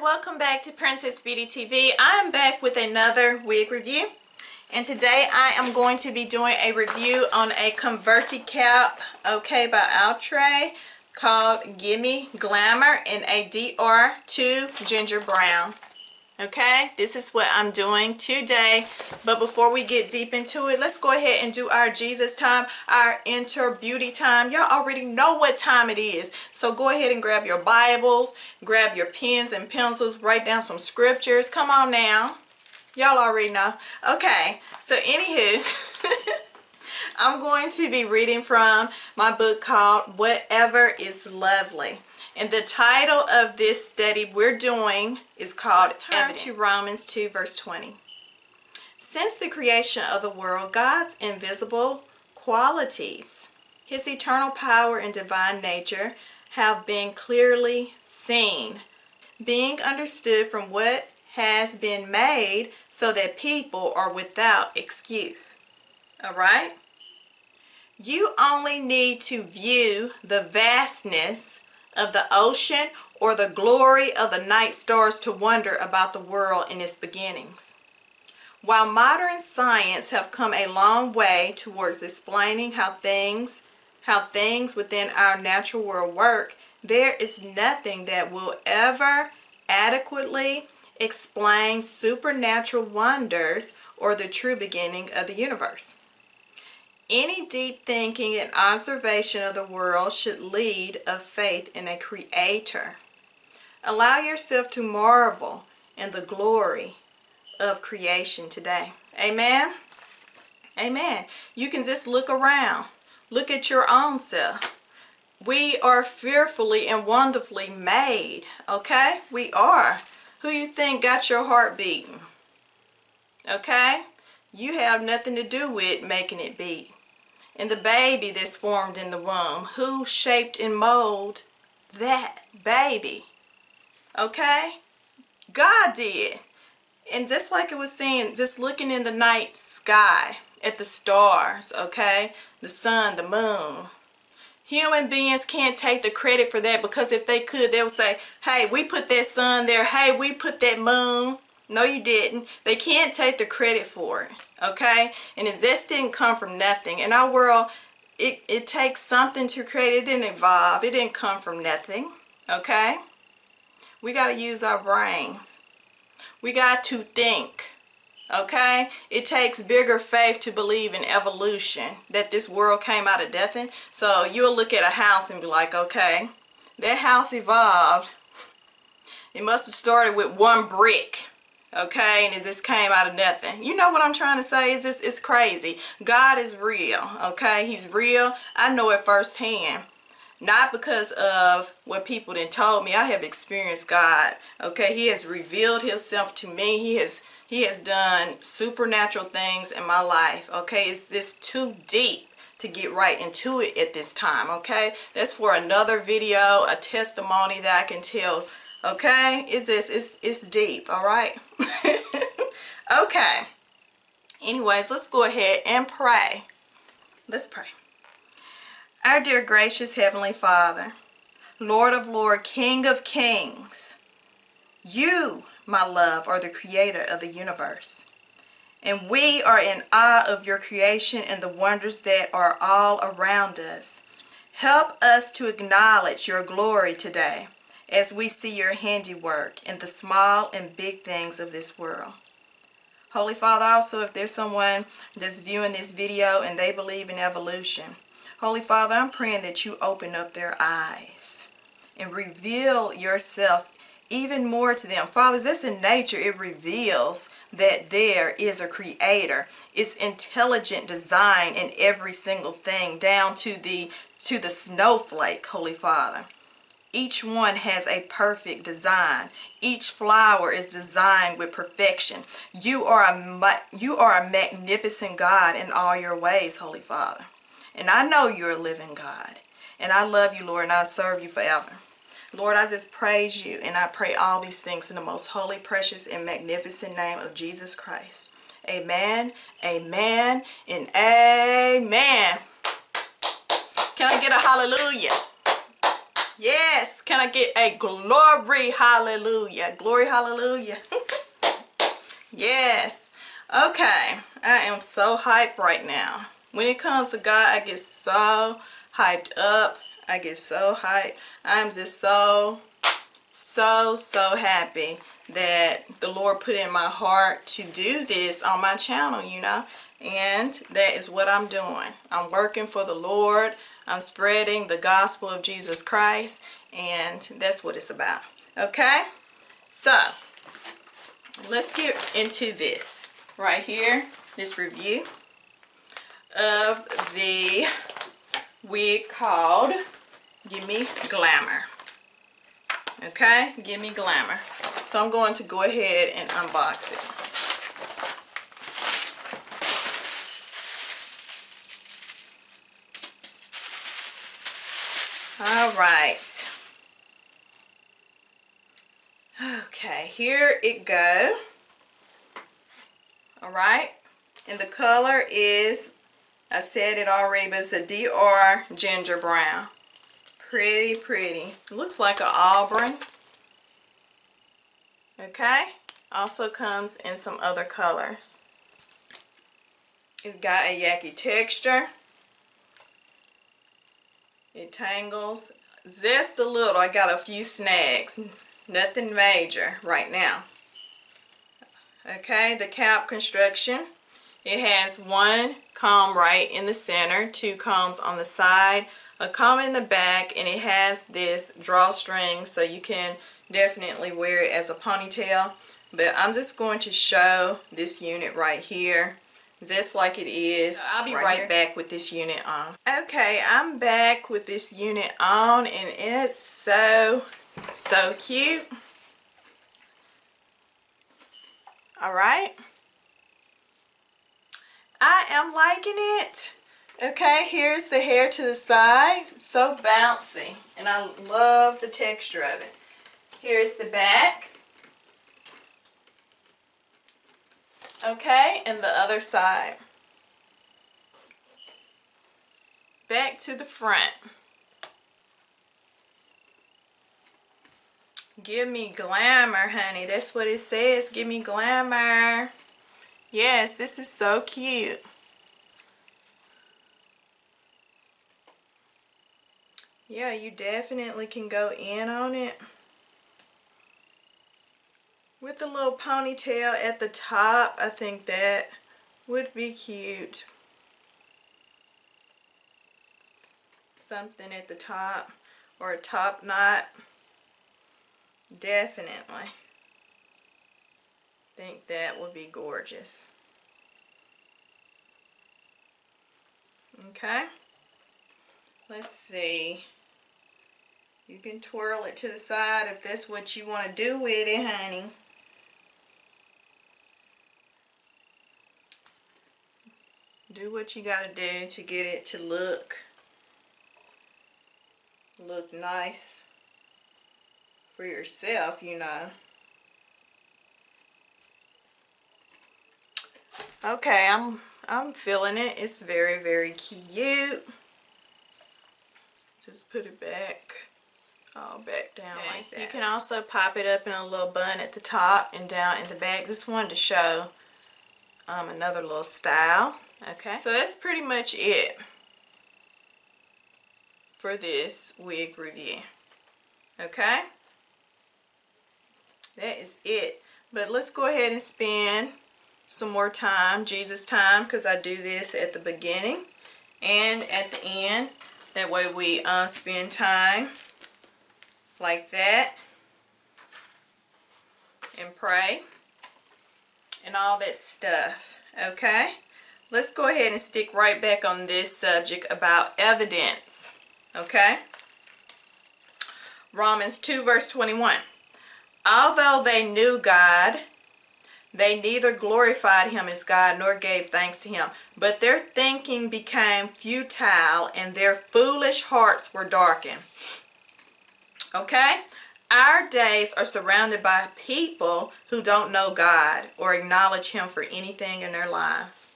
welcome back to Princess Beauty TV. I am back with another wig review, and today I am going to be doing a review on a Converti cap, okay, by Outre, called Gimme Glamour in a DR2 Ginger Brown. Okay, this is what I'm doing today. But before we get deep into it, let's go ahead and do our Jesus time, our enter beauty time. Y'all already know what time it is. So go ahead and grab your Bibles, grab your pens and pencils, write down some scriptures. Come on now. Y'all already know. Okay, so anywho, I'm going to be reading from my book called Whatever is Lovely. And the title of this study we're doing is called Evidence. To Romans 2 verse 20. Since the creation of the world, God's invisible qualities, his eternal power and divine nature have been clearly seen, being understood from what has been made, so that people are without excuse. Alright? You only need to view the vastness of the ocean or the glory of the night stars to wonder about the world in its beginnings. While modern science have come a long way towards explaining how things within our natural world work, there is nothing that will ever adequately explain supernatural wonders or the true beginning of the universe. Any deep thinking and observation of the world should lead of faith in a creator. Allow yourself to marvel in the glory of creation today. Amen? Amen. You can just look around. Look at your own self. We are fearfully and wonderfully made. Okay? We are. Who you think got your heart beating? Okay? You have nothing to do with making it beat. And the baby that's formed in the womb, who shaped and molded that baby? Okay? God did. And just like it was saying, just looking in the night sky at the stars, okay? The sun, the moon. Human beings can't take the credit for that, because if they could, they would say, hey, we put that sun there. Hey, we put that moon. No, you didn't. They can't take the credit for it. Okay? And it just didn't come from nothing. In our world, it takes something to create. It didn't evolve. It didn't come from nothing. Okay? We got to use our brains. We got to think. Okay? It takes bigger faith to believe in evolution, that this world came out of nothing. So you'll look at a house and be like, okay, that house evolved. It must have started with one brick. Okay, and it just came out of nothing. You know what I'm trying to say? Is this, it's crazy. God is real. Okay, he's real. I know it firsthand. Not because of what people then told me. I have experienced God. Okay, he has revealed himself to me. He has done supernatural things in my life. Okay, it's just too deep to get right into it at this time. Okay, that's for another video, a testimony that I can tell. Okay, it's deep. All right. Okay, anyways, let's go ahead and pray. Let's pray. Our dear gracious Heavenly Father, Lord of Lords, King of Kings, you, my love, are the creator of the universe, and we are in awe of your creation and the wonders that are all around us. Help us to acknowledge your glory today as we see your handiwork in the small and big things of this world. Holy Father, also, if there's someone that's viewing this video and they believe in evolution, Holy Father, I'm praying that you open up their eyes and reveal yourself even more to them. Father, this in nature, it reveals that there is a creator. It's intelligent design in every single thing, down to the snowflake, Holy Father. Each one has a perfect design. Each flower is designed with perfection. You are a magnificent God in all your ways, Holy Father. And I know you're a living God. And I love you, Lord, and I serve you forever. Lord, I just praise you, and I pray all these things in the most holy, precious, and magnificent name of Jesus Christ. Amen, amen, and amen. Can I get a hallelujah? Yes, can I get a glory hallelujah? Glory hallelujah. Yes. Okay, I am so hyped right now. When it comes to God, I get so hyped up. I get so hyped. I'm just so happy that the Lord put in my heart to do this on my channel, you know. And that is what I'm doing. I'm working for the Lord. I'm spreading the gospel of Jesus Christ. And that's what it's about. Okay? So, let's get into this right here. This review of the wig called Gimme Glamour. Okay? Gimme Glamour. So I'm going to go ahead and unbox it. Alright. Okay, here it go. Alright. And the color is, I said it already, but it's a DR Ginger Brown. Pretty, pretty. Looks like an auburn. Okay. Also comes in some other colors. It's got a yucky texture. It tangles just a little. I got a few snags. Nothing major right now. Okay, the cap construction. It has one comb right in the center, two combs on the side, a comb in the back, and it has this drawstring so you can definitely wear it as a ponytail. But I'm just going to show this unit right here, just like it is. So I'll be right back with this unit on. Okay, I'm back with this unit on, and it's so cute. Alright, I am liking it. Okay, here's the hair to the side. So bouncy, and I love the texture of it. Here's the back. Okay, and the other side. Back to the front. Give me glamour, honey. That's what it says. Give me glamour. Yes, this is so cute. Yeah, you definitely can go in on it. With a little ponytail at the top, I think that would be cute. Something at the top, or a top knot. Definitely think that would be gorgeous. Okay, let's see. You can twirl it to the side if that's what you want to do with it, honey. Do what you gotta do to get it to look nice for yourself, you know. Okay, I'm feeling it. It's very, very cute. Just put it back, all back down like that. You can also pop it up in a little bun at the top and down in the back. Just wanted to show another little style. Okay, so that's pretty much it for this wig review. Okay, that is it. But let's go ahead and spend some more time, Jesus time, because I do this at the beginning and at the end. That way we spend time like that and pray and all that stuff. Okay, let's go ahead and stick right back on this subject about evidence. Okay, Romans 2 verse 21. Although they knew God, they neither glorified him as God nor gave thanks to him, but their thinking became futile and their foolish hearts were darkened. Okay? Our days are surrounded by people who don't know God or acknowledge him for anything in their lives.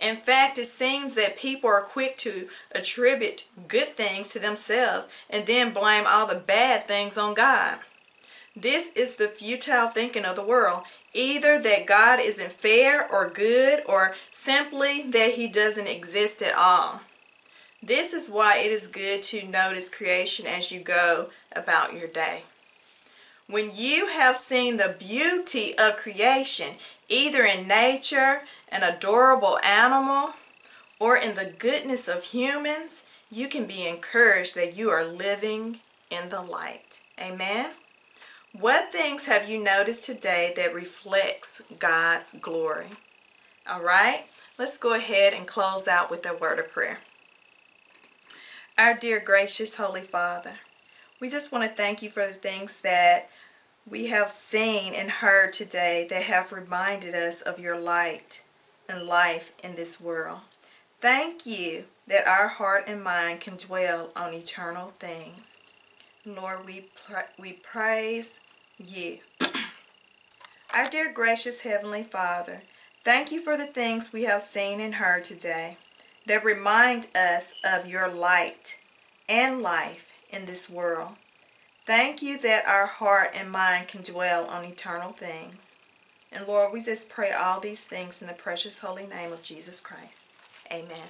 In fact, it seems that people are quick to attribute good things to themselves and then blame all the bad things on God. This is the futile thinking of the world, either that God isn't fair or good, or simply that he doesn't exist at all. This is why it is good to notice creation as you go about your day. When you have seen the beauty of creation, either in nature, an adorable animal, or in the goodness of humans, you can be encouraged that you are living in the light. Amen? What things have you noticed today that reflects God's glory? All right, let's go ahead and close out with a word of prayer. Our dear, gracious, Holy Father, we just want to thank you for the things that we have seen and heard today that have reminded us of your light and life in this world. Thank you that our heart and mind can dwell on eternal things. Lord, we praise you. Our dear, gracious Heavenly Father, thank you for the things we have seen and heard today that remind us of your light and life in this world. Thank you that our heart and mind can dwell on eternal things. And Lord, we just pray all these things in the precious holy name of Jesus Christ. Amen.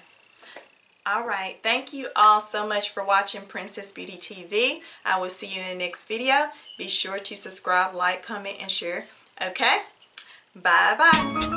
All right. Thank you all so much for watching Princess Beauty TV. I will see you in the next video. Be sure to subscribe, like, comment, and share. Okay? Bye-bye.